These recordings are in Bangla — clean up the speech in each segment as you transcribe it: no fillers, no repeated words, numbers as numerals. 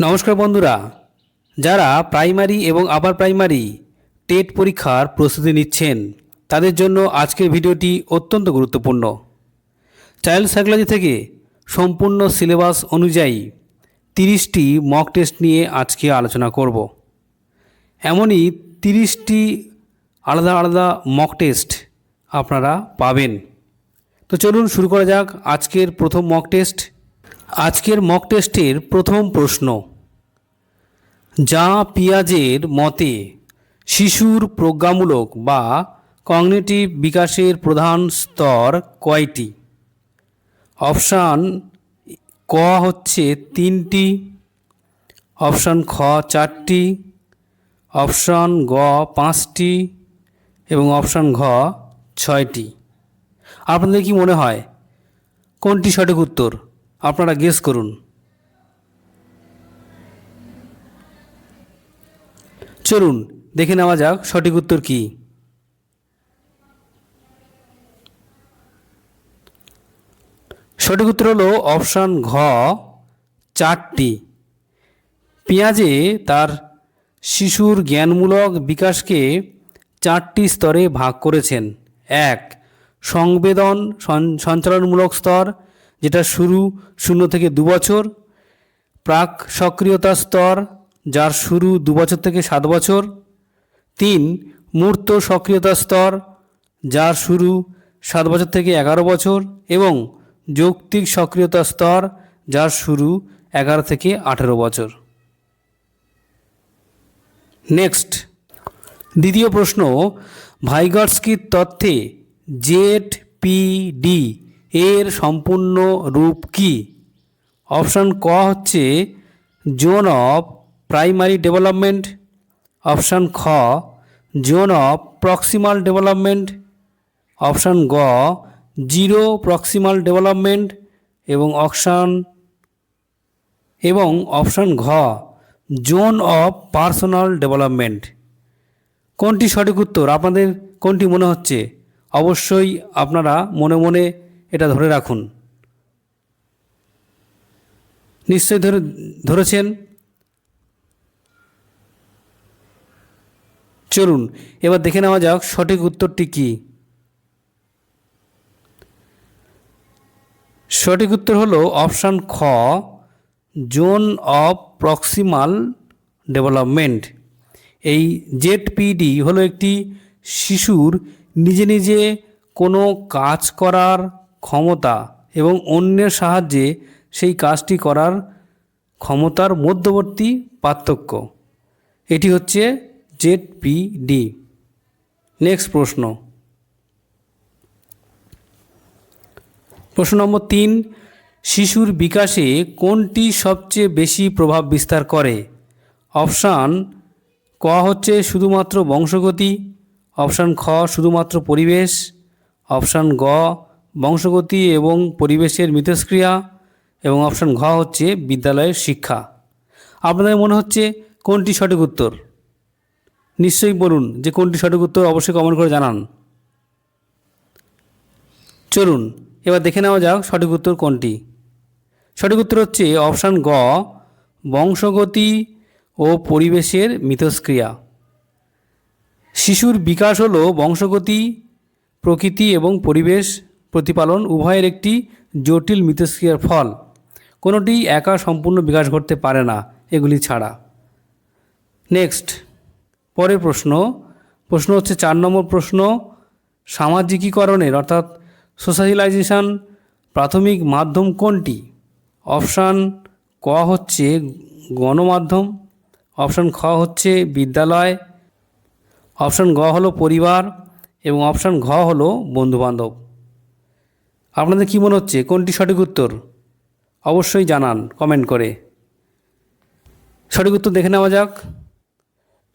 নমস্কার বন্ধুরা, যারা প্রাইমারি এবং আপার প্রাইমারি টেট পরীক্ষার প্রস্তুতি নিচ্ছেন তাদের জন্য আজকের ভিডিওটি অত্যন্ত গুরুত্বপূর্ণ। চাইল্ড সাইকোলজি থেকে সম্পূর্ণ সিলেবাস অনুযায়ী 30টি মক টেস্ট নিয়ে আজকে আলোচনা করব। এমনই 30টি আলাদা আলাদা মক টেস্ট আপনারা পাবেন। তো চলুন শুরু করা যাক আজকের প্রথম মক টেস্ট। আজকের মক টেস্টের প্রথম প্রশ্ন, যা পিয়াজের মতে শিশুর প্রজ্ঞামূলক বা কগনিটিভ বিকাশের প্রধান স্তর কয়টি? অপশান ক হচ্ছে 3টি, অপশান খ 4টি, অপশান গ 5টি এবং অপশান ঘ 6টি। আপনাদের কি মনে হয় কোনটি সঠিক উত্তর? আপনারা গেস করুন। চলুন দেখে নেওয়া যাক সঠিক উত্তর কি। সঠিক উত্তর হলো অপশান ঘ 4টি। পিয়াজে তার শিশুর জ্ঞানমূলক বিকাশকে 4টি স্তরে ভাগ করেছেন। 1. সংবেদন সঞ্চালনমূলক স্তর, যেটা শুরু 0 থেকে 2 বছর। প্রাক সক্রিয়তা স্তর, যার শুরু 2 বছর থেকে 7 বছর। 3. মূর্ত সক্রিয়তা স্তর, যার শুরু 7 বছর থেকে 11 বছর। এবং যৌক্তিক সক্রিয়তা স্তর, যার শুরু 11 থেকে 18 বছর। নেক্সট, দ্বিতীয় প্রশ্ন, ভাইগটস্কির তত্ত্বে ZPD এর সম্পূর্ণ রূপ কি? অপশান ক হচ্ছে zone of primary development, option খ zone of proximal development, option গ জিরো প্রক্সিমাল ডেভেলপমেন্ট এবং অপশান ঘ জোন অফ পার্সোনাল ডেভেলপমেন্ট। কোনটি সঠিক উত্তর? আপনাদের কোনটি মনে হচ্ছে? অবশ্যই আপনারা মনে মনে এটা ধরে রাখুন। নিশ্চয়ই ধরেছেন। চলুন এবার দেখে নেওয়া যাক সঠিক উত্তরটি কি। সঠিক উত্তর হলো অপশান খ জোন অফ প্রক্সিমাল ডেভেলপমেন্ট। এই ZPD হলো একটি শিশুর নিজে নিজে কোনো কাজ করার ক্ষমতা এবং অন্যের সাহায্যে সেই কাজটি করার ক্ষমতার মধ্যবর্তী পার্থক্য। এটি হচ্ছে ZPD। নেক্সট প্রশ্ন, প্রশ্ন নম্বর 3, শিশুর বিকাশে কোনটি সবচেয়ে বেশি প্রভাব বিস্তার করে? অপশান ক হচ্ছে শুধুমাত্র বংশগতি, অপশান খ শুধুমাত্র পরিবেশ, অপশান গ বংশগতি এবং পরিবেশের মিথস্ক্রিয়া এবং অপশান ঘ হচ্ছে বিদ্যালয়ের শিক্ষা। আপনাদের মনে হচ্ছে কোনটি সঠিক উত্তর? নিশ্চয়ই বলুন যে কোনটি সঠিক উত্তর, অবশ্যই কমেন্ট করে জানান। চলুন এবার দেখে নেওয়া যাক সঠিক উত্তর কোনটি। সঠিক উত্তর হচ্ছে অপশান গ বংশগতি ও পরিবেশের মিথস্ক্রিয়া। শিশুর বিকাশ হলো বংশগতি, প্রকৃতি এবং পরিবেশ প্রতিপালন উভয়ের একটি জটিল মিথস্ক্রিয়ার ফল। কোনোটি একা সম্পূর্ণ বিকাশ ঘটতে পারে না এগুলি ছাড়া। নেক্সট, পরের প্রশ্ন হচ্ছে 4 নম্বর প্রশ্ন, সামাজিকীকরণের অর্থাৎ সোশ্যালাইজেশন প্রাথমিক মাধ্যম কোনটি? অপশান ক হচ্ছে গণমাধ্যম, অপশান খ হচ্ছে বিদ্যালয়, অপশান গ হলো পরিবার এবং অপশান ঘ হলো বন্ধুবান্ধব। আপনাদের কি মনে হচ্ছে কোনটি সঠিক উত্তর? অবশ্যই জানান কমেন্ট করে। সঠিক উত্তর দেখে নেওয়া যাক।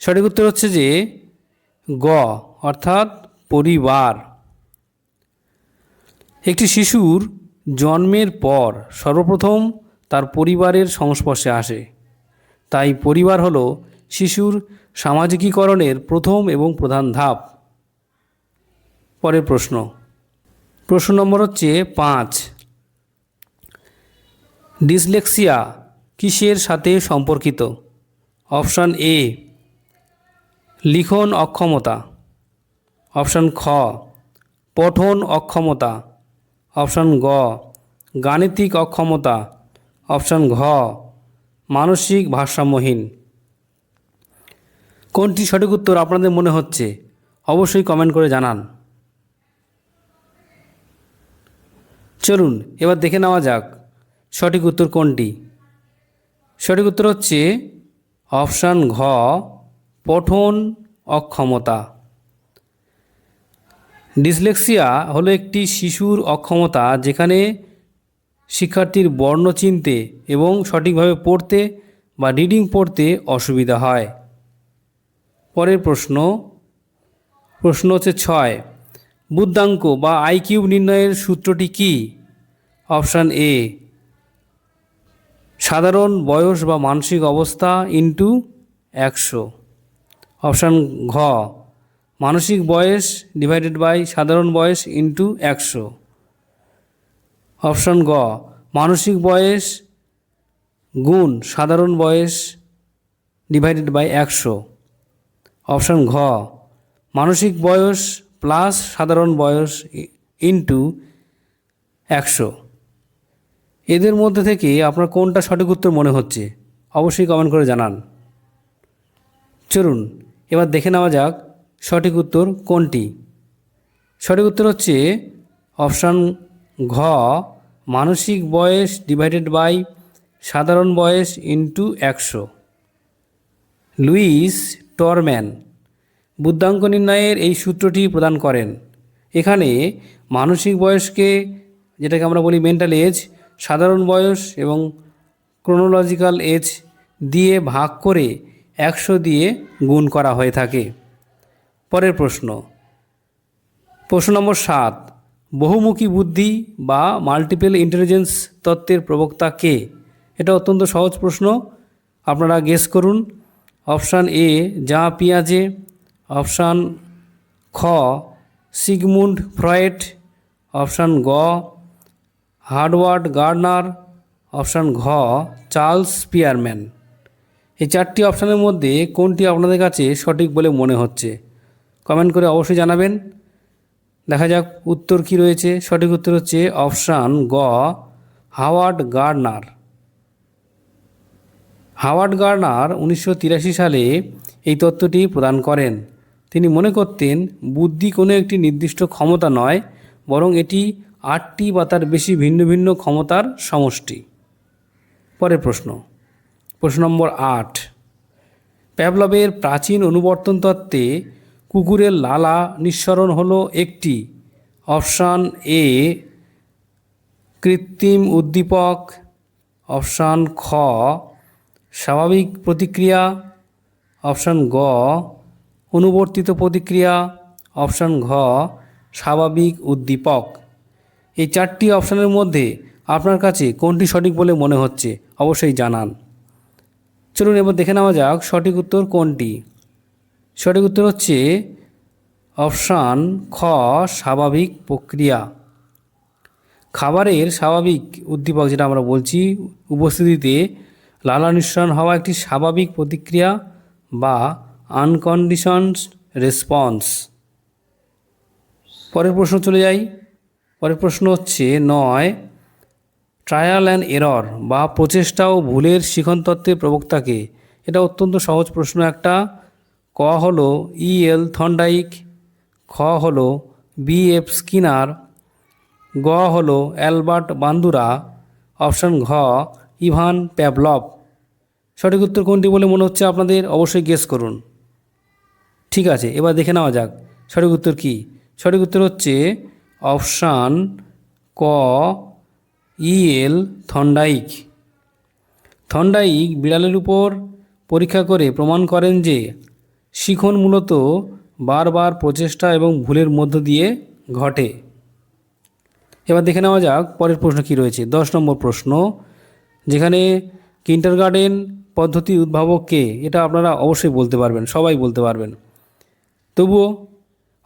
সঠিক উত্তর হচ্ছে যে গ অর্থাৎ পরিবার। একটি শিশুর জন্মের পর সর্বপ্রথম তার পরিবারের সংস্পর্শে আসে, তাই পরিবার হলো শিশুর সামাজিকীকরণের প্রথম এবং প্রধান ধাপ। পরের প্রশ্ন নম্বর হচ্ছে 5, ডিসলেক্সিয়া কিসের সাথে সম্পর্কিত? অপশান এ লিখন অক্ষমতা, অপশান খ পঠন অক্ষমতা, অপশান গ গাণিতিক অক্ষমতা, অপশান ঘ মানসিক ভারসাম্যহীন। কোনটি সঠিক উত্তর আপনাদের মনে হচ্ছে অবশ্যই কমেন্ট করে জানান। চলুন এবার দেখে নেওয়া যাক সঠিক উত্তর কোনটি। সঠিক উত্তর হচ্ছে অপশান ঘ পঠন অক্ষমতা। ডিসলেক্সিয়া হলো একটি শিশুর অক্ষমতা যেখানে শিক্ষার্থীর বর্ণ চিনতে এবং সঠিকভাবে পড়তে বা রিডিং পড়তে অসুবিধা হয়। পরের প্রশ্ন হচ্ছে 6, বুদ্ধাঙ্ক বা আইকিউ নির্ণয়ের সূত্রটি কি? অপশান এ সাধারণ বয়স বা মানসিক অবস্থা ইন্টু 100, অপশান ঘ মানসিক বয়স ডিভাইডেড বাই সাধারণ বয়স ইন্টু 100, অপশান গ মানসিক বয়স গুণ সাধারণ বয়স ডিভাইডেড বাই 100, অপশান ঘ মানসিক বয়স প্লাস সাধারণ বয়স ইন্টু 100। এদের মধ্যে থেকে আপনার কোনটা সঠিক উত্তর মনে হচ্ছে অবশ্যই কমেন্ট করে জানান। চলুন এবার দেখে নেওয়া যাক সঠিক উত্তর কোনটি। সঠিক উত্তর হচ্ছে অপশান ঘ মানসিক বয়স ডিভাইডেড বাই সাধারণ বয়স ইন্টু 100। লুইস টরম্যান বুদ্ধাঙ্ক নির্ণয়ের এই সূত্রটি প্রদান করেন। এখানে মানসিক বয়সকে, যেটাকে আমরা বলি মেন্টাল এজ, সাধারণ বয়স এবং ক্রোনোলজিক্যাল এজ দিয়ে ভাগ করে 100 দিয়ে গুণ করা হয়ে থাকে। পরের প্রশ্ন নম্বর 7, বহুমুখী বুদ্ধি বা মাল্টিপল ইন্টেলিজেন্স তত্ত্বের প্রবক্তা কে? এটা অত্যন্ত সহজ প্রশ্ন, আপনারা গেস করুন। অপশান এ জা পিয়াজে, অপশান খ সিগমুন্ড ফ্রয়েড, অপশান গ হার্ডওয়ার্ড গার্ডনার, অপশান ঘ চার্লস স্পিয়ারম্যান। এই 4টি অপশানের মধ্যে কোনটি আপনাদের কাছে সঠিক বলে মনে হচ্ছে কমেন্ট করে অবশ্যই জানাবেন। দেখা যাক উত্তর কি রয়েছে। সঠিক উত্তর হচ্ছে অপশান গ হাওয়ার্ড গার্ডনার। হাওয়ার্ড গার্ডনার 1983 সালে এই তত্ত্বটি প্রদান করেন। তিনি মনে করতেন বুদ্ধি কোনো একটি নির্দিষ্ট ক্ষমতা নয়, বরং এটি 8টি বা তার বেশি ভিন্ন ভিন্ন ক্ষমতার সমষ্টি। পরের প্রশ্ন নম্বর 8, প্যাভলভের প্রাচীন অনুবর্তন তত্ত্বে কুকুরের লালা নিঃসরণ হলো একটি। অপশান এ কৃত্রিম উদ্দীপক, অপশান খ স্বাভাবিক প্রতিক্রিয়া, অপশান গ অনুবর্তিত প্রতিক্রিয়া, অপশান ঘ স্বাভাবিক উদ্দীপক। এই 4টি অপশানের মধ্যে আপনার কাছে কোনটি সঠিক বলে মনে হচ্ছে অবশ্যই জানান। চলুন এবার দেখে নেওয়া যাক সঠিক উত্তর কোনটি। সঠিক উত্তর হচ্ছে অপশান খ স্বাভাবিক প্রক্রিয়া। খাবারের স্বাভাবিক উদ্দীপক যেটা আমরা বলছি উপস্থিতিতে লালা নিঃসরণ হওয়া একটি স্বাভাবিক প্রতিক্রিয়া বা আনকন্ডিশনড রেসপন্স। পরের প্রশ্ন চলে যাই। পরের প্রশ্ন হচ্ছে 9, ট্রায়াল অ্যান্ড এরর বা প্রচেষ্টা ও ভুলের শিখন তত্ত্বের প্রবক্তাকে? এটা অত্যন্ত সহজ প্রশ্ন একটা। ক হলো E.L. থর্নডাইক, খ হলো B.F. স্কিনার, গ হলো অ্যালবার্ট বান্দুরা, অপশান ঘ ইভান প্যাভলভ। সঠিক উত্তর কোনটি বলে মনে হচ্ছে আপনাদের অবশ্যই গেস করুন। ঠিক আছে, এবার দেখে নেওয়া যাক সঠিক উত্তর কী। সঠিক উত্তর হচ্ছে অপশান ক E.L. থর্নডাইক। থর্নডাইক বিড়ালের উপর পরীক্ষা করে প্রমাণ করেন যে শিখন মূলত বারবার প্রচেষ্টা এবং ভুলের মধ্য দিয়ে ঘটে। এবার দেখে নেওয়া যাক পরের প্রশ্ন কী রয়েছে। 10 নম্বর প্রশ্ন, যেখানে কিন্ডারগার্টেন পদ্ধতি উদ্ভাবক কে? এটা আপনারা অবশ্যই বলতে পারবেন, সবাই বলতে পারবেন। তবুও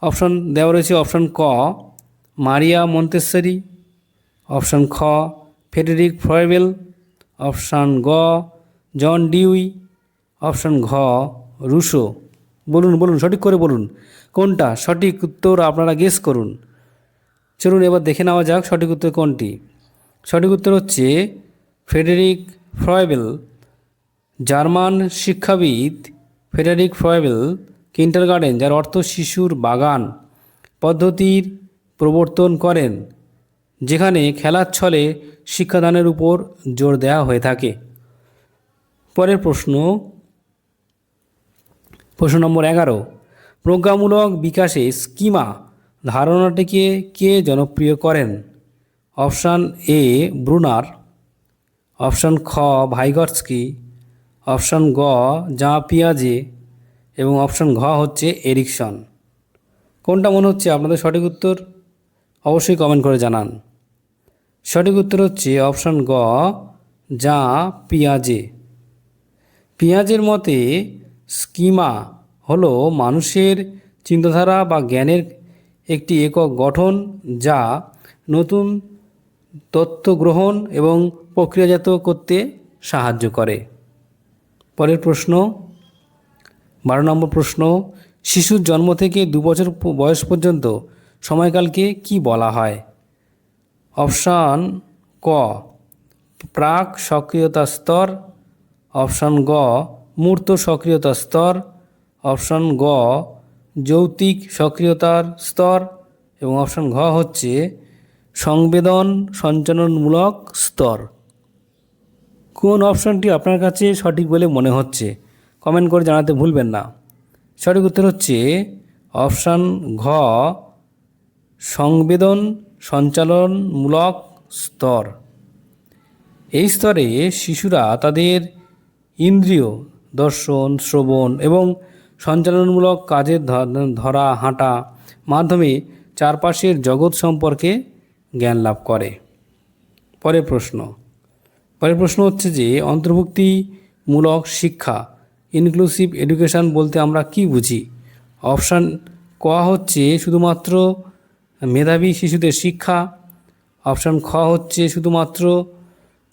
অপশান দেওয়া রয়েছে। অপশান ক মারিয়া মন্তেসরি, অপশান খ ফ্রেডেরিক ফ্রয়েবেল, অপশান গ জন ডিউই, অপশান ঘ রুশো। বলুন বলুন, সঠিক করে বলুন কোনটা সঠিক উত্তর, আপনারা গেস করুন। চলুন এবার দেখে নেওয়া যাক সঠিক উত্তর কোনটি। সঠিক উত্তর হচ্ছে ফ্রেডেরিক ফ্রয়েবেল। জার্মান শিক্ষাবিদ ফ্রেডেরিক ফ্রয়েবেল কিন্ডারগার্টেন, যার অর্থ শিশুর বাগান, পদ্ধতির প্রবর্তন করেন, যেখানে খেলার ছলে শিক্ষাদানের উপর জোর দেওয়া হয়ে থাকে। পরের প্রশ্ন, প্রশ্ন নম্বর 11, প্রজ্ঞামূলক বিকাশে স্কিমা ধারণাটিকে কে জনপ্রিয় করেন? অপশান এ ব্রুনার, অপশান খ ভাইগটস্কি, অপশান গ জাঁ পিয়াজে এবং অপশান ঘ হচ্ছে এরিকসন। কোনটা মনে হচ্ছে আপনাদের সঠিক উত্তর? অবশ্যই কমেন্ট করে জানান। সঠিক উত্তর হচ্ছে অপশান গ জাঁ পিয়াজে। পিয়াজের মতে স্কিমা হলো মানুষের চিন্তাধারা বা জ্ঞানের একটি একক গঠন, যা নতুন তথ্য গ্রহণ এবং প্রক্রিয়াজাত করতে সাহায্য করে। পরের প্রশ্ন, 12 নম্বর প্রশ্ন, শিশুর জন্ম থেকে 2 বছর বয়স পর্যন্ত সময়কালকে কি বলা হয়? অপশান ক প্রাক সক্রিয়তা স্তর, অপশান গ মূর্ত সক্রিয়তা স্তর, অপশান গ যৌক্তিক সক্রিয়তার স্তর এবং অপশান ঘ হচ্ছে সংবেদন সঞ্চালনমূলক স্তর। কোন অপশানটি আপনার কাছে সঠিক বলে মনে হচ্ছে কমেন্ট করে জানাতে ভুলবেন না। সঠিক উত্তর হচ্ছে অপশান ঘ সংবেদন সঞ্চালনমূলক স্তর। এই স্তরে শিশুরা তাদের ইন্দ্রিয় দর্শন, শ্রবণ এবং সঞ্চালনমূলক কাজের ধরা হাঁটা মাধ্যমে চারপাশের জগৎ সম্পর্কে জ্ঞান লাভ করে। পরের প্রশ্ন হচ্ছে যে অন্তর্ভুক্তিমূলক শিক্ষা ইনক্লুসিভ এডুকেশন বলতে আমরা কি বুঝি? অপশান ক হচ্ছে শুধুমাত্র মেধাবী শিশুদের শিক্ষা, অপশান খ হচ্ছে শুধুমাত্র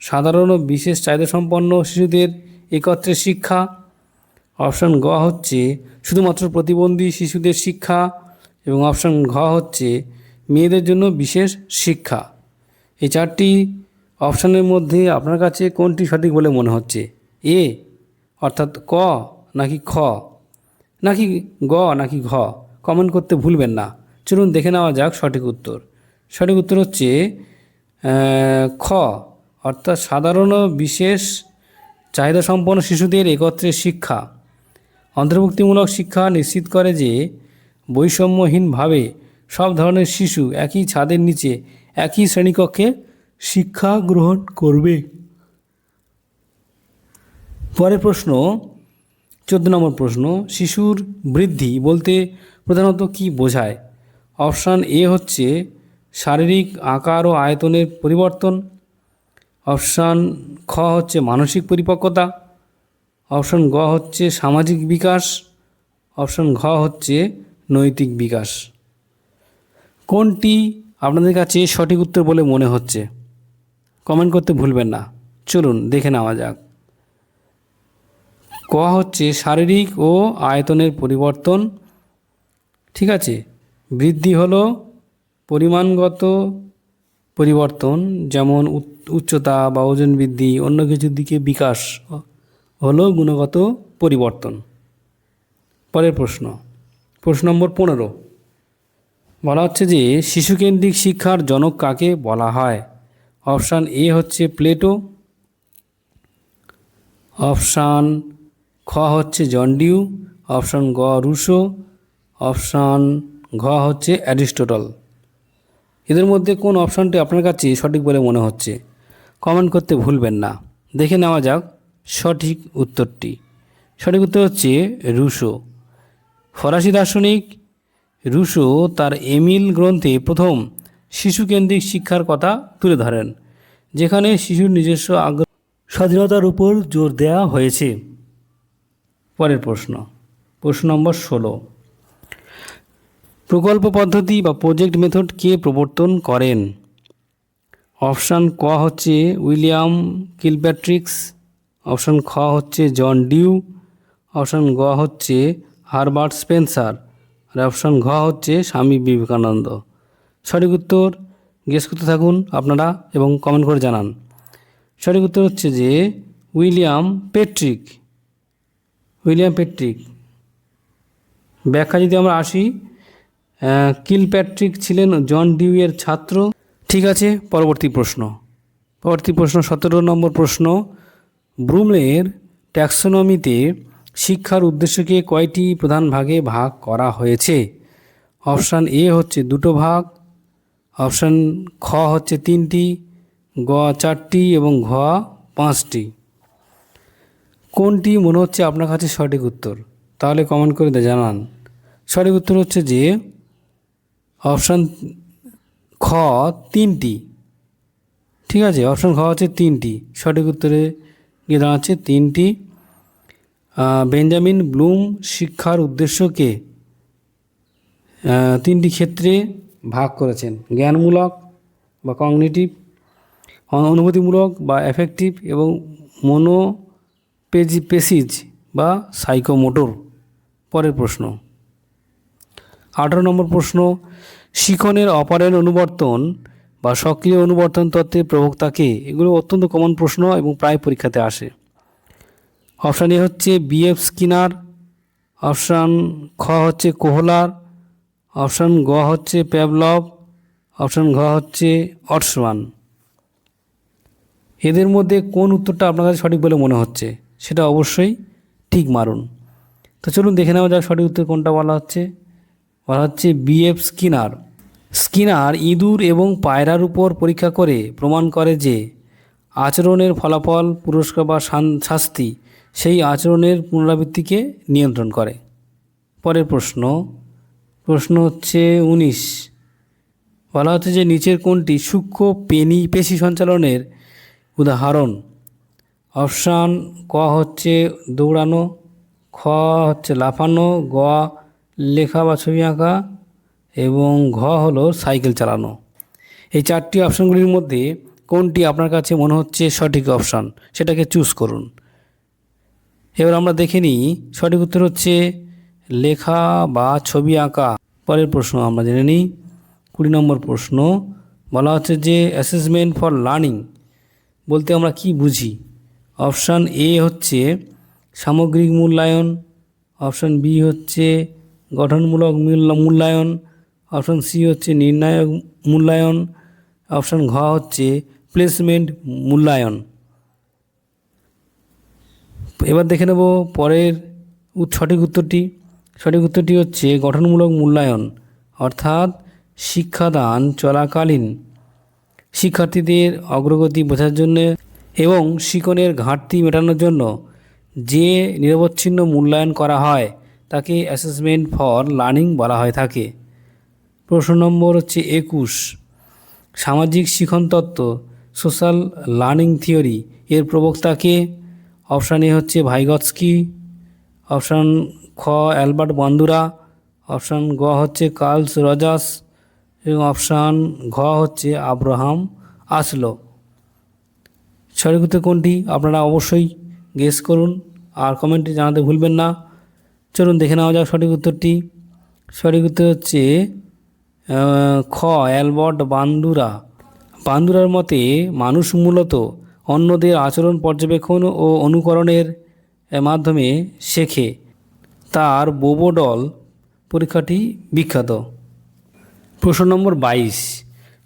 সাধারণ ও বিশেষ চাহিদাসম্পন্ন শিশুদের একত্রে শিক্ষা, অপশান গ হচ্ছে শুধুমাত্র প্রতিবন্ধী শিশুদের শিক্ষা এবং অপশান ঘ হচ্ছে মেয়েদের জন্য বিশেষ শিক্ষা। এই 4টি অপশানের মধ্যে আপনার কাছে কোনটি সঠিক বলে মনে হচ্ছে? এ অর্থাৎ ক নাকি খ নাকি গ নাকি ঘ? কমেন্ট করতে ভুলবেন না। চলুন দেখে নেওয়া যাক সঠিক উত্তর। সঠিক উত্তর হচ্ছে খ অর্থাৎ সাধারণ ও বিশেষ চাহিদাসম্পন্ন শিশুদের একত্রে শিক্ষা। অন্তর্ভুক্তিমূলক শিক্ষা নিশ্চিত করে যে বৈষম্যহীনভাবে সব ধরনের শিশু একই ছাদের নিচে একই শ্রেণীকক্ষে শিক্ষা গ্রহণ করবে। পরের প্রশ্ন, 14 নম্বর প্রশ্ন, শিশুর বৃদ্ধি বলতে প্রধানত কি বোঝায়? অপশান এ হচ্ছে শারীরিক আকার ও আয়তনের পরিবর্তন, অপশান খ হচ্ছে মানসিক পরিপক্কতা, অপশান গ হচ্ছে সামাজিক বিকাশ, অপশান ঘ হচ্ছে নৈতিক বিকাশ। কোনটি আপনাদের কাছে সঠিক উত্তর বলে মনে হচ্ছে কমেন্ট করতে ভুলবেন না। চলুন দেখে নেওয়া যাক। ক হচ্ছে শারীরিক ও আয়তনের পরিবর্তন। ঠিক আছে, বৃদ্ধি হলো পরিমাণগত পরিবর্তন, যেমন উচ্চতা বা ওজন বৃদ্ধি, অন্য কিছুর দিকে বিকাশ হলো গুণগত পরিবর্তন। পরের প্রশ্ন নম্বর 15 বলা হচ্ছে যে শিশুকেন্দ্রিক শিক্ষার জনক কাকে বলা হয়? অপশান এ হচ্ছে প্লেটো, অপশান খ হচ্ছে জন ডিউ, অপশান গ রুশো, অপশান ঘ হচ্ছে অ্যারিস্টটল। এদের মধ্যে কোন অপশানটি আপনার কাছে সঠিক বলে মনে হচ্ছে কমেন্ট করতে ভুলবেন না। দেখে নেওয়া যাক সঠিক উত্তরটি। সঠিক উত্তর হচ্ছে রুশো। ফরাসি দার্শনিক রুশো তার এমিল গ্রন্থে প্রথম শিশুকেন্দ্রিক শিক্ষার কথা তুলে ধরেন, যেখানে শিশুর নিজস্ব আগ্রহ স্বাধীনতার উপর জোর দেওয়া হয়েছে। পরের প্রশ্ন নম্বর 16, প্রকল্প পদ্ধতি বা প্রজেক্ট মেথড কে প্রবর্তন করেন? অপশান ক হচ্ছে উইলিয়াম কিলপ্যাট্রিক্স, অপশান খ হচ্ছে জন ডিউ, অপশান গ হচ্ছে হারবার্ট স্পেন্সার, আর অপশান ঘ হচ্ছে স্বামী বিবেকানন্দ। সঠিক উত্তর গেস করতে থাকুন আপনারা এবং কমেন্ট করে জানান। সঠিক উত্তর হচ্ছে যে উইলিয়াম পেট্রিক। William Patrick. ব্যাখ্যা যদি আমরা আসি, কিলপ্যাট্রিক ছিলেন জন ডিউয়ের ছাত্র। ঠিক আছে, পরবর্তী প্রশ্ন 17 নম্বর প্রশ্ন। ব্লুমের ট্যাক্সোনমিতে শিক্ষার উদ্দেশ্যকে কয়টি প্রধান ভাগে ভাগ করা হয়েছে? অপশান এ হচ্ছে 2টো ভাগ, অপশান খ হচ্ছে 3টি, গ 4টি এবং ঘ 5টি। কোনটি মনে হচ্ছে আপনার কাছে সঠিক উত্তর? তাহলে কমেন্ট করে জানান। সঠিক উত্তর হচ্ছে যে অপশান খ 3টি। ঠিক আছে, অপশান খ হচ্ছে 3টি। সঠিক উত্তরে গিয়ে দাঁড়াচ্ছে 3টি। বেঞ্জামিন ব্লুম শিক্ষার উদ্দেশ্যকে 3টি ক্ষেত্রে ভাগ করেছেন: জ্ঞানমূলক বা কগনিটিভ, অনুভূতিমূলক বা অ্যাফেক্টিভ, এবং মনোপেসিজ বা সাইকোমোটর। পরের প্রশ্ন 18 নম্বর প্রশ্ন। শিখনের অপারেন্ট অনুবর্তন বা সক্রিয় অনুবর্তন তত্ত্বের প্রবক্তাকে? এগুলো অত্যন্ত কমন প্রশ্ন এবং প্রায় পরীক্ষাতে আসে। অপশান এ হচ্ছে বিএফ স্কিনার, অপশান খ হচ্ছে কোহলার, অপশান গ হচ্ছে প্যাভলভ, অপশান ঘ হচ্ছে অটসওয়ান। এদের মধ্যে কোন উত্তরটা আপনার কাছে সঠিক বলে মনে হচ্ছে সেটা অবশ্যই ঠিক মারুন। তো চলুন দেখে নেওয়া যাক সঠিক উত্তর কোনটা বলা হচ্ছে। বলা হচ্ছে বিএফ স্কিনার। স্কিনার ইঁদুর এবং পায়রার উপর পরীক্ষা করে প্রমাণ করে যে আচরণের ফলাফল, পুরস্কার বা শাস্তি সেই আচরণের পুনরাবৃত্তিকে নিয়ন্ত্রণ করে। পরের প্রশ্ন হচ্ছে 19। বলা হচ্ছে যে নিচের কোনটি সূক্ষ্ম পেশি সঞ্চালনের উদাহরণ? অপশান ক হচ্ছে দৌড়ানো, খ হচ্ছে লাফানো, গ লেখা বা ছবি আঁকা এবং ঘ হলো সাইকেল চালানো। এই 4টি অপশানগুলির মধ্যে কোনটি আপনার কাছে মনে হচ্ছে সঠিক অপশান সেটাকে চুজ করুন। এবার আমরা দেখে নিই সঠিক উত্তর হচ্ছে লেখা বা ছবি আঁকা। পরের প্রশ্ন আমরা জেনে নিই 20 নম্বর প্রশ্ন। বলা হচ্ছে যে অ্যাসেসমেন্ট ফর লার্নিং বলতে আমরা কি বুঝি? অপশান এ হচ্ছে সামগ্রিক মূল্যায়ন, অপশান বি হচ্ছে গঠনমূলক মূল্যায়ন, অপশান সি হচ্ছে নির্ণায়ক মূল্যায়ন, অপশান ঘ হচ্ছে প্লেসমেন্ট মূল্যায়ন। এবার দেখে নেব পরের সঠিক উত্তরটি। সঠিক উত্তরটি হচ্ছে গঠনমূলক মূল্যায়ন, অর্থাৎ শিক্ষাদান চলাকালীন শিক্ষার্থীদের অগ্রগতি বোঝার জন্য এবং শিক্ষণের ঘাটতি মেটানোর জন্য যে নিরবচ্ছিন্ন মূল্যায়ন করা হয় তাকে অ্যাসেসমেন্ট ফর লার্নিং বলা হয়ে থাকে। প্রশ্ন নম্বর হচ্ছে 21। সামাজিক শিখন তত্ত্ব সোশ্যাল লার্নিং থিওরি এর প্রবক্তাকে? অপশান এ হচ্ছে ভাইগৎস্কি, অপশান খ অ্যালবার্ট বান্দুরা, অপশান গ হচ্ছে কার্ল রজার্স এবং অপশান ঘ হচ্ছে আব্রাহাম আসলো। সঠিক উত্তর কোনটি আপনারা অবশ্যই গেস করুন আর কমেন্টে জানাতে ভুলবেন না। চলুন দেখে নেওয়া যাক সঠিক উত্তরটি। সঠিক উত্তর হচ্ছে খ অ্যালবার্ট বান্দুরা। বান্দুরার মতে মানুষ মূলত অন্যদের আচরণ পর্যবেক্ষণ ও অনুকরণের মাধ্যমে শেখে। তার বোবোডল পরীক্ষাটি বিখ্যাত। প্রশ্ন নম্বর 22।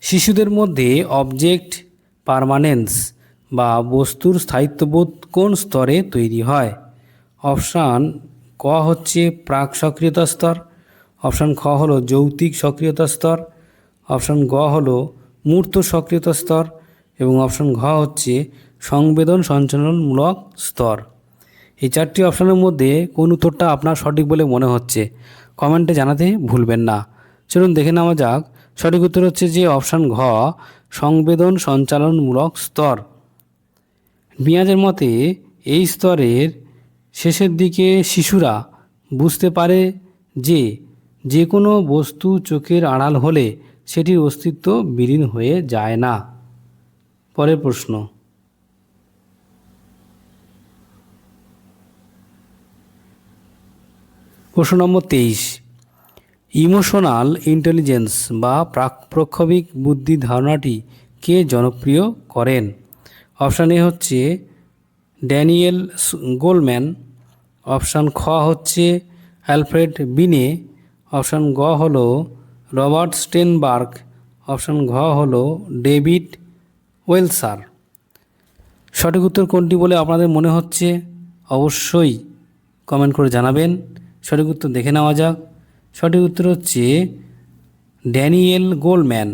শিশুদের মধ্যে অবজেক্ট পারমানেন্স বা বস্তুর স্থায়িত্ববোধ কোন স্তরে তৈরি হয়? অপশান ক হচ্ছে প্রাক সক্রিয়তা স্তর, অপশান খ হলো যৌক্তিক সক্রিয়তা স্তর, অপশান গ হলো মূর্ত সক্রিয়তা স্তর এবং অপশান ঘ হচ্ছে সংবেদন সঞ্চালনমূলক স্তর। এই 4টি অপশানের মধ্যে কোন উত্তরটা আপনার সঠিক বলে মনে হচ্ছে কমেন্টে জানাতে ভুলবেন না। চলুন দেখে নেওয়া যাক সঠিক উত্তর হচ্ছে যে অপশান ঘ সংবেদন সঞ্চালনমূলক স্তর। বিয়াজের মতে এই স্তরের শেষের দিকে শিশুরা বুঝতে পারে যে যে কোনো বস্তু চোখের আড়াল হলে সেটির অস্তিত্ব বিলীন হয়ে যায় না। পরের প্রশ্ন, প্রশ্ন নম্বর 23, ইমোশনাল ইন্টেলিজেন্স বা প্রাকপ্রক্ষবিক বুদ্ধি ধারণাটি কে জনপ্রিয় করেন? অপশান এ হচ্ছে ড্যানিয়েল গোলম্যান, অপশান খ হচ্ছে অ্যালফ্রেড বিনে, অপশান গ হলো রবার্ট স্টেনবার্গ, অপশান ঘ হলো ডেভিড ওয়েলসার। সঠিক উত্তর কোনটি বলে আপনাদের মনে হচ্ছে অবশ্যই কমেন্ট করে জানাবেন। সঠিক উত্তর দেখে নেওয়া যাক। সঠিক উত্তর হচ্ছে ড্যানিয়েল গোলম্যান।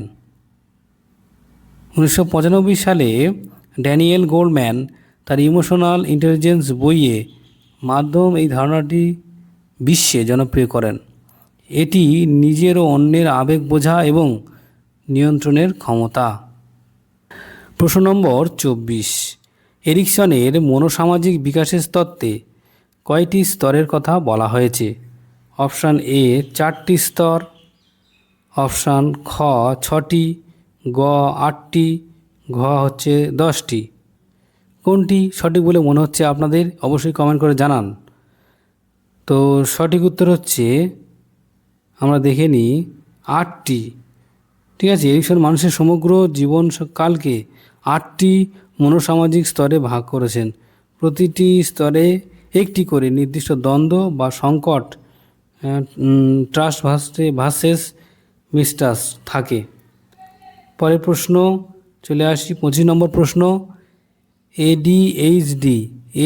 1995 সালে ড্যানিয়েল গোলম্যান তার ইমোশনাল ইন্টেলিজেন্স বইয়ে মাধ্যম এই ধারণাটি বিশ্বে জনপ্রিয় করেন। এটি নিজের ও অন্যের আবেগ বোঝা এবং নিয়ন্ত্রণের ক্ষমতা। প্রশ্ন নম্বর 24, এরিকসনের মনোসামাজিক বিকাশের তত্ত্বে কয়টি স্তরের কথা বলা হয়েছে? অপশান এ 4টি স্তর, অপশান খ 6টি, গ 8টি, ঘ হচ্ছে 10টি। কোনটি সঠিক বলে মনে হচ্ছে আপনাদের অবশ্যই কমেন্ট করে জানান। তো সঠিক উত্তর হচ্ছে, আমরা দেখে নিই, 8টি। ঠিক আছে, এরিকসন মানুষের সমগ্র জীবনকালকে 8টি মনোসামাজিক স্তরে ভাগ করেছেন। প্রতিটি স্তরে একটি করে নির্দিষ্ট দ্বন্দ্ব বা সংকট, ট্রাস্ট ভার্সেস মিস্ট্রাস্ট থাকে। পরের প্রশ্ন চলে আসি, 25 নম্বর প্রশ্ন,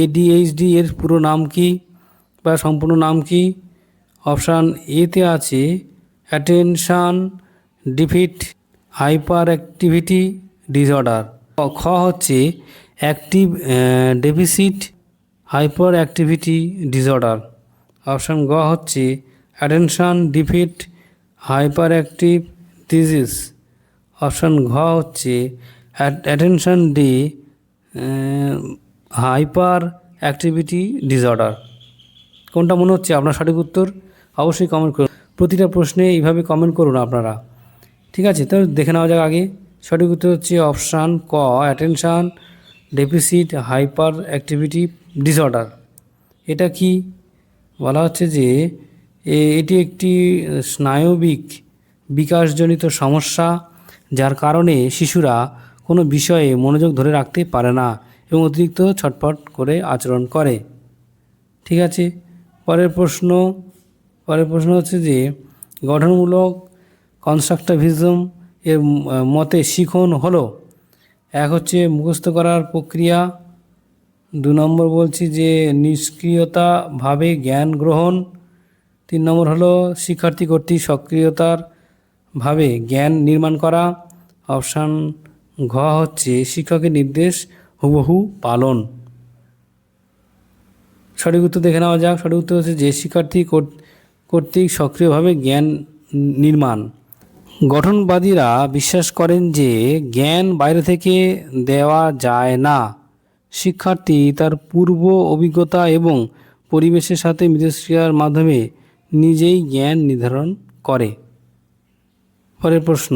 এডিএইচডি এর পুরো নাম কি বা সম্পূর্ণ নাম কি? অপশান এতে আছে attention defeat hyper activity disorder, খ হচ্ছে active deficit hyper activity disorder, option গ হচ্ছে attention defeat hyper active disease, option ঘ হচ্ছে অ্যাটেনশান হাইপার অ্যাক্টিভিটি ডিসঅর্ডার। কোনটা মনে হচ্ছে আপনার সঠিক উত্তর অবশ্যই কমেন্ট করুন। প্রতিটা প্রশ্নে এইভাবে কমেন্ট করুন আপনারা। ঠিক আছে, তো দেখে নেওয়া যাক আগে। সঠিক উত্তর হচ্ছে অপশান ক attention deficit hyper activity disorder. এটা কি বলা হচ্ছে যে এটি একটি স্নায়বিক বিকাশজনিত সমস্যা, যার কারণে শিশুরা কোনো বিষয়ে মনোযোগ ধরে রাখতে পারে না এবং অতিরিক্ত ছটফট করে আচরণ করে। ঠিক আছে, পরের প্রশ্ন হচ্ছে যে গঠনমূলক কনস্ট্রাকটিভিজম এর মতে শিখন হলো, এক হচ্ছে মুখস্থ করার প্রক্রিয়া, 2 নম্বর বলছি যে নিষ্ক্রিয়তা ভাবে জ্ঞান গ্রহণ, 3 নম্বর হলো শিক্ষার্থী কর্তৃক সক্রিয়তার ভাবে জ্ঞান নির্মাণ করা, অপশান ঘ হচ্ছে শিক্ষকের নির্দেশ হুবহু পালন। সঠিক উত্তর দেখে নেওয়া যাক। সঠিক উত্তর হচ্ছে যে শিক্ষার্থী কর্তৃক সক্রিয়ভাবে জ্ঞান নির্মাণ। গঠনবাদীরা বিশ্বাস করেন যে জ্ঞান বাইরে থেকে দেওয়া যায় না, শিক্ষার্থী তার পূর্ব অভিজ্ঞতা এবং পরিবেশের সাথে মিথস্ক্রিয়ার মাধ্যমে নিজেই জ্ঞান নির্ধারণ করে। পরের প্রশ্ন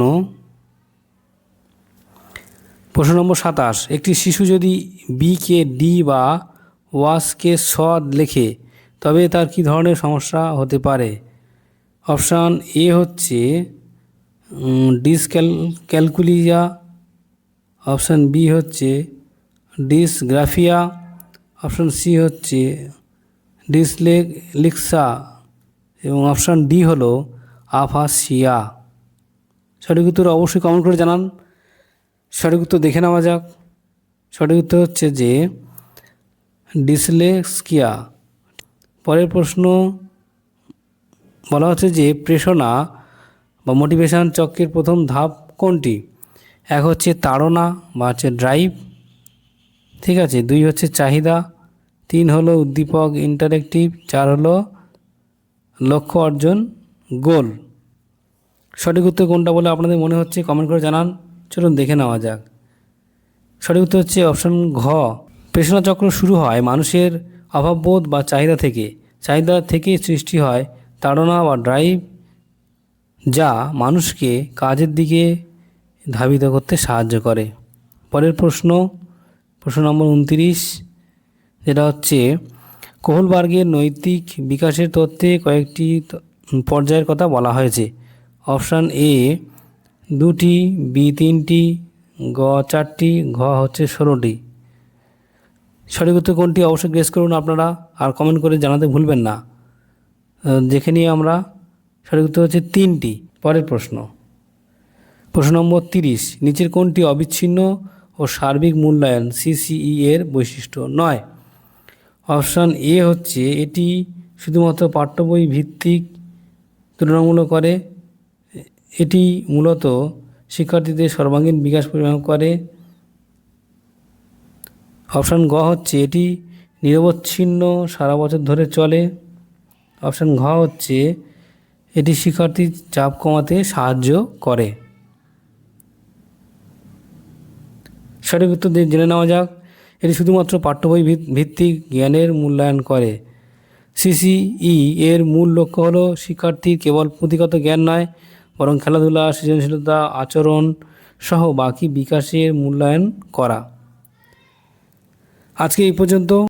নম্বর 27, একটি শিশু যদি বি কে ডি বা ওয়াসকে স লেখে তবে তার কী ধরনের সমস্যা হতে পারে? অপশান এ হচ্ছে ডিসক্যালকুলিয়া, অপশান বি হচ্ছে ডিসগ্রাফিয়া, অপশান সি হচ্ছে ডিসলেক্সিয়া এবং অপশান ডি হলো আফাসিয়া। সঠিক উত্তর অবশ্যই কমেন্ট করে জানান। সঠিক উত্তর দেখে নেওয়া যাক। সঠিক উত্তর হচ্ছে যে ডিসলেক্সিয়া। পরের প্রশ্ন বলা হচ্ছে যে প্রেরণা বা মোটিভেশন চক্রের প্রথম ধাপ কোনটি? এক হচ্ছে তাড়না বা হচ্ছে ড্রাইভ, ঠিক আছে, 2 হচ্ছে চাহিদা, 3 হলো উদ্দীপক ইন্টারেক্টিভ, 4 হলো লক্ষ্য অর্জন গোল। সঠিক উত্তর কোনটা বলে আপনাদের মনে হচ্ছে কমেন্ট করে জানান। চলুন দেখে নেওয়া যাক। সঠিক উত্তর হচ্ছে অপশান ঘ, প্রেরণা চক্র শুরু হয় মানুষের অভাববোধ বা চাহিদা থেকে সৃষ্টি হয় তাড়না বা ড্রাইভ, যা মানুষকে কাজের দিকে ধাবিত করতে সাহায্য করে। পরের প্রশ্ন নম্বর 29, যেটা হচ্ছে কোহলবার্গের নৈতিক বিকাশের তত্ত্বে কয়েকটি পর্যায়ের কথা বলা হয়েছে। অপশান এ 2টি, বি 3টি, গ 4টি, ঘ হচ্ছে 16টি। সঠিক উত্তর কোনটি অবশ্যই গেস করুন আপনারা, আর কমেন্ট করে জানাতে ভুলবেন না। দেখে নিয়ে আমরা, সঠিক উত্তর হচ্ছে 3টি। পরের প্রশ্ন নম্বর 30, নিচের কোনটি অবিচ্ছিন্ন ও সার্বিক মূল্যায়ন সিসিই এর বৈশিষ্ট্য নয়? অপশান এ হচ্ছে এটি শুধুমাত্র পাঠ্য বই ভিত্তিক তুলনামূলক করে, এটি মূলত শিক্ষার্থীদের সর্বাঙ্গীন বিকাশ পরিমাপ করে। অপশান গ হচ্ছে এটি নিরবচ্ছিন্ন সারা বছর ধরে চলে। অপশান ঘ হচ্ছে এটি শিক্ষার্থীর চাপ কমাতে সাহায্য করে। সঠিক উত্তর জেনে নেওয়া যাক। এটি শুধুমাত্র পাঠ্য বই ভিত্তিক জ্ঞানের মূল্যায়ন করে। সিসিই এর মূল লক্ষ্য হলো শিক্ষার্থীর কেবল পুঁথিগত জ্ঞান নয়, বরং খেলাধুলা, সৃজনশীলতা, আচরণ সহ বাকি বিকাশের মূল্যায়ন করা। আজকে এই পর্যন্ত।